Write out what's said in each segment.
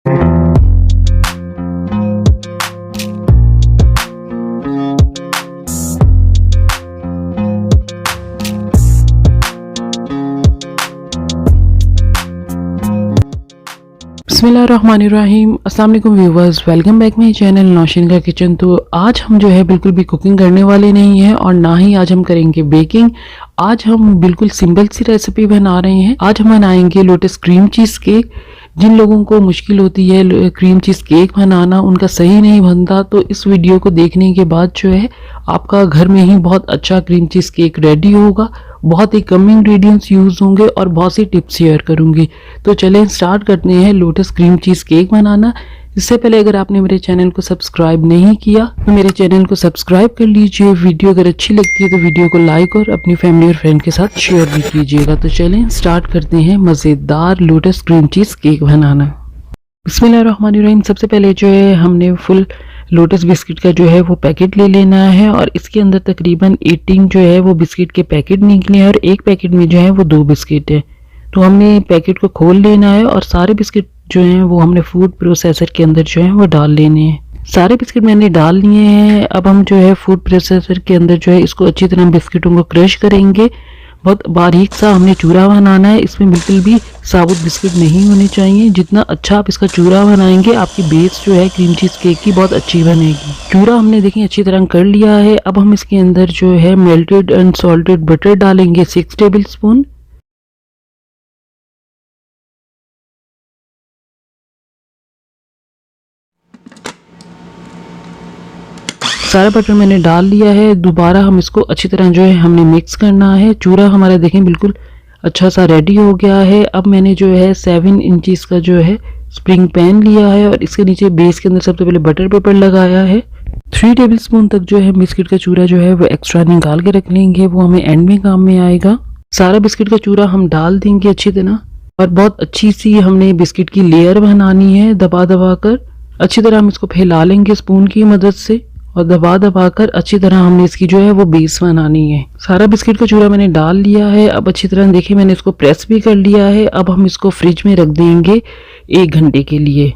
बिस्मिल्लाहिर्रहमानिर्रहीम। अस्सलाम वालेकुम viewers, welcome back my channel Nausheen का किचन। तो आज हम जो है बिल्कुल भी कुकिंग करने वाले नहीं हैं और ना ही आज हम करेंगे बेकिंग। आज हम बिल्कुल सिंपल सी रेसिपी बना रहे हैं। आज हम बनाएंगे लोटस क्रीम चीज़ केक। जिन लोगों को मुश्किल होती है क्रीम चीज़ केक बनाना, उनका सही नहीं बनता, तो इस वीडियो को देखने के बाद जो है आपका घर में ही बहुत अच्छा क्रीम चीज़ केक रेडी होगा। बहुत ही कम इंग्रेडिएंट्स यूज़ होंगे और बहुत सी टिप्स शेयर करूंगी। तो चलें स्टार्ट करते हैं लोटस क्रीम चीज़ केक बनाना। इससे पहले अगर आपने मेरे चैनल को सब्सक्राइब नहीं किया तो मेरे चैनल को सब्सक्राइब कर लीजिए। वीडियो अगर अच्छी लगती है तो वीडियो को लाइक और अपनी फैमिली और फ्रेंड के साथ शेयर भी कीजिएगा। तो चलें स्टार्ट करते हैं मज़ेदार लोटस क्रीम चीज़ केक बनाना। बिस्मिल्लाहिर्रहमानिर्रहीम। सबसे पहले जो है हमने फुल लोटस बिस्किट का जो है वो पैकेट ले लेना है और इसके अंदर तकरीबन 18 जो है वो बिस्किट के पैकेट निकले हैं और एक पैकेट में जो है वो 2 बिस्किट है। तो हमने पैकेट को खोल लेना है और सारे बिस्किट जो हैं वो हमने फूड प्रोसेसर के अंदर जो है वो डाल लेने हैं। सारे बिस्किट मैंने डाल लिए हैं। अब हम जो है फूड प्रोसेसर के अंदर जो है इसको अच्छी तरह बिस्किटों को क्रश करेंगे। बहुत बारीक सा हमने चूरा बनाना है। इसमें बिल्कुल भी साबुत बिस्किट नहीं होने चाहिए। जितना अच्छा आप इसका चूरा बनाएंगे आपकी बेस जो है क्रीम चीज़ केक की बहुत अच्छी बनेगी। चूरा हमने देखिए अच्छी तरह कर लिया है। अब हम इसके अंदर जो है मेल्टेड एंड सॉल्टेड बटर डालेंगे 6 टेबल स्पून। सारा बटर मैंने डाल लिया है। दोबारा हम इसको अच्छी तरह जो है हमने मिक्स करना है। चूरा हमारा देखें बिल्कुल अच्छा सा रेडी हो गया है। अब मैंने जो है 7 इंचेस का जो है स्प्रिंग पैन लिया है और इसके नीचे बेस के अंदर सबसे पहले बटर पेपर लगाया है। 3 टेबल स्पून तक जो है बिस्किट का चूरा जो है वो एक्स्ट्रा निकाल के रख लेंगे, वो हमें एंड में काम में आएगा। सारा बिस्किट का चूरा हम डाल देंगे अच्छी तरह और बहुत अच्छी सी हमने बिस्किट की लेयर बनानी है। दबा दबा कर अच्छी तरह हम इसको फैला लेंगे स्पून की मदद से और दबा दबा कर अच्छी तरह हमने इसकी जो है वो बेस बनानी है। सारा बिस्किट का चूरा मैंने डाल लिया है। अब अच्छी तरह देखिए मैंने इसको प्रेस भी कर लिया है। अब हम इसको फ्रिज में रख देंगे 1 घंटे के लिए।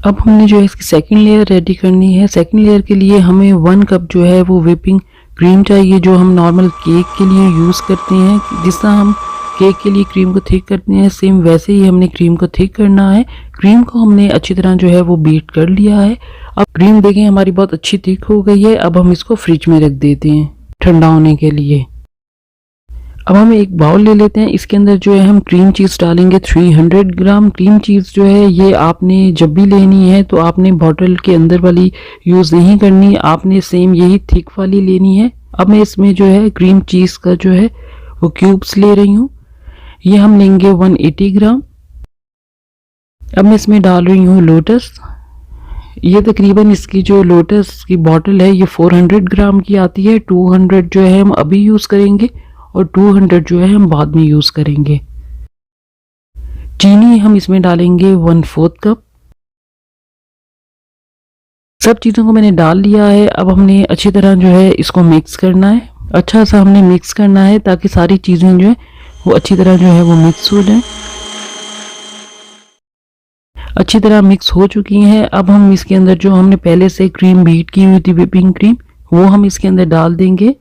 अब हमने जो है इसकी सेकंड लेयर रेडी करनी है। सेकंड लेयर के लिए हमें 1 कप जो है वो व्हिपिंग क्रीम चाहिए, जो हम नॉर्मल केक के लिए यूज़ करते हैं। जिस तरह हम केक के लिए क्रीम को थिक करते हैं सेम वैसे ही हमने क्रीम को थिक करना है। क्रीम को हमने अच्छी तरह जो है वो बीट कर लिया है। अब क्रीम देखें हमारी बहुत अच्छी थिक हो गई है। अब हम इसको फ्रिज में रख देते हैं ठंडा होने के लिए। अब हम एक बाउल ले लेते हैं। इसके अंदर जो है हम क्रीम चीज़ डालेंगे 300 ग्राम। क्रीम चीज़ जो है ये आपने जब भी लेनी है तो आपने बॉटल के अंदर वाली यूज़ नहीं करनी, आपने सेम यही थिक वाली लेनी है। अब मैं इसमें जो है क्रीम चीज़ का जो है वो क्यूब्स ले रही हूँ। ये हम लेंगे 180 ग्राम। अब मैं इसमें डाल रही हूँ लोटस। ये तकरीबन इसकी जो लोटस की बॉटल है ये 400 ग्राम की आती है। 200 जो है हम अभी यूज़ करेंगे और 200 जो है हम बाद में यूज़ करेंगे। चीनी हम इसमें डालेंगे 1/4 कप। सब चीज़ों को मैंने डाल लिया है। अब हमने अच्छी तरह जो है इसको मिक्स करना है। अच्छा सा हमने मिक्स करना है ताकि सारी चीज़ें जो है वो अच्छी तरह जो है वो मिक्स हो जाए। अच्छी तरह मिक्स हो चुकी हैं। अब हम इसके अंदर जो हमने पहले से क्रीम बीट की हुई थी व्हिपिंग क्रीम, वो हम इसके अंदर डाल देंगे।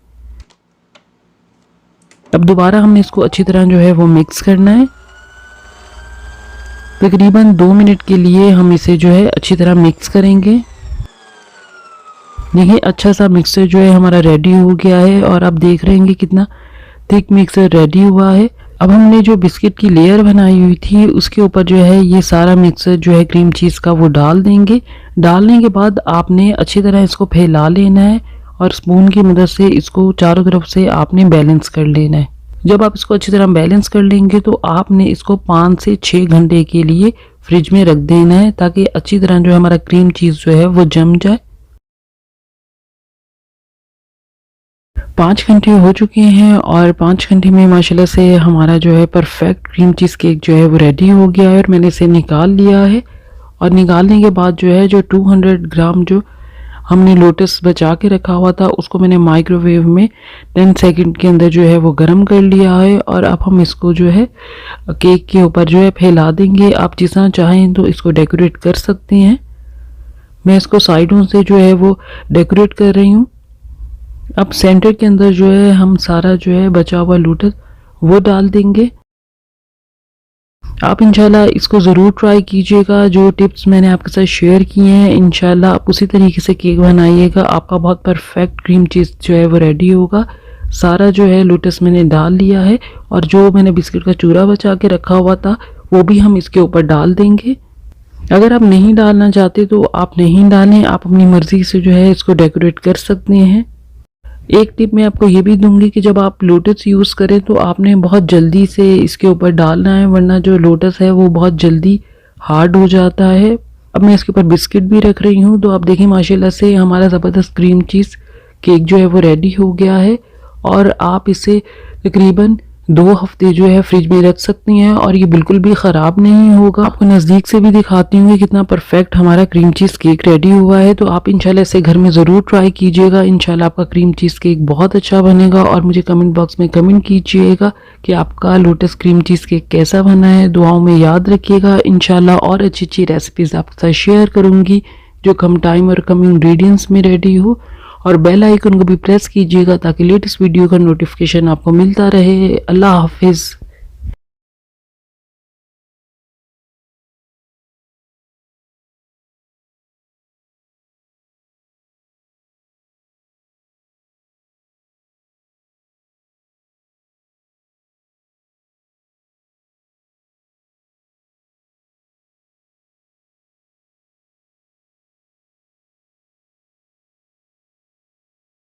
अब दोबारा हमने इसको अच्छी तरह जो है वो मिक्स करना है। तकरीबन 2 मिनट के लिए हम इसे जो है अच्छी तरह मिक्स करेंगे। देखिए अच्छा सा मिक्सर जो है हमारा रेडी हो गया है और आप देख रहे हैं कितना थिक मिक्सर रेडी हुआ है। अब हमने जो बिस्किट की लेयर बनाई हुई थी उसके ऊपर जो है ये सारा मिक्सर जो है क्रीम चीज़ का वो डाल देंगे। डालने के बाद आपने अच्छी तरह इसको फैला लेना है और स्पून की मदद से इसको चारों तरफ से आपने बैलेंस कर लेना है। जब आप इसको अच्छी तरह बैलेंस कर लेंगे तो आपने इसको 5 से 6 घंटे के लिए फ्रिज में रख देना है ताकि अच्छी तरह जो हमारा क्रीम चीज़ जो है वो जम जाए। 5 घंटे हो चुके हैं और 5 घंटे में माशाल्लाह से हमारा जो है परफेक्ट क्रीम चीज़ केक जो है वो रेडी हो गया है और मैंने इसे निकाल लिया है। और निकालने के बाद जो है जो 200 ग्राम जो हमने लोटस बचा के रखा हुआ था उसको मैंने माइक्रोवेव में 10 सेकंड के अंदर जो है वो गर्म कर लिया है। और अब हम इसको जो है केक के ऊपर जो है फैला देंगे। आप जिस तरह चाहें तो इसको डेकोरेट कर सकते हैं। मैं इसको साइडों से जो है वो डेकोरेट कर रही हूँ। अब सेंटर के अंदर जो है हम सारा जो है बचा हुआ लोटस वो डाल देंगे। आप इंशाल्लाह इसको ज़रूर ट्राई कीजिएगा। जो टिप्स मैंने आपके साथ शेयर किए हैं इंशाल्लाह आप उसी तरीके से केक बनाइएगा। आपका बहुत परफेक्ट क्रीम चीज़ जो है वो रेडी होगा। सारा जो है लोटस मैंने डाल लिया है और जो मैंने बिस्किट का चूरा बचा के रखा हुआ था वो भी हम इसके ऊपर डाल देंगे। अगर आप नहीं डालना चाहते तो आप नहीं डालें, आप अपनी मर्ज़ी से जो है इसको डेकोरेट कर सकते हैं। एक टिप मैं आपको ये भी दूंगी कि जब आप लोटस यूज़ करें तो आपने बहुत जल्दी से इसके ऊपर डालना है, वरना जो लोटस है वो बहुत जल्दी हार्ड हो जाता है। अब मैं इसके ऊपर बिस्किट भी रख रही हूँ। तो आप देखिए माशाल्लाह से हमारा ज़बरदस्त क्रीम चीज़ केक जो है वो रेडी हो गया है। और आप इसे तकरीबन 2 हफ्ते जो है फ्रिज में रख सकती हैं और ये बिल्कुल भी ख़राब नहीं होगा। आपको नज़दीक से भी दिखाती हूँ कि कितना परफेक्ट हमारा क्रीम चीज़ केक रेडी हुआ है। तो आप इंशाल्लाह इसे घर में ज़रूर ट्राई कीजिएगा। इंशाल्लाह आपका क्रीम चीज़ केक बहुत अच्छा बनेगा। और मुझे कमेंट बॉक्स में कमेंट कीजिएगा कि आपका लोटस क्रीम चीज़ केक कैसा बना है। दुआओं में याद रखिएगा। इंशाल्लाह और अच्छी अच्छी रेसिपीज़ आपके साथ शेयर करूँगी जो कम टाइम और कम इंग्रेडिएंट्स में रेडी हो। और बेल आइकन को भी प्रेस कीजिएगा ताकि लेटेस्ट वीडियो का नोटिफिकेशन आपको मिलता रहे। अल्लाह हाफिज़।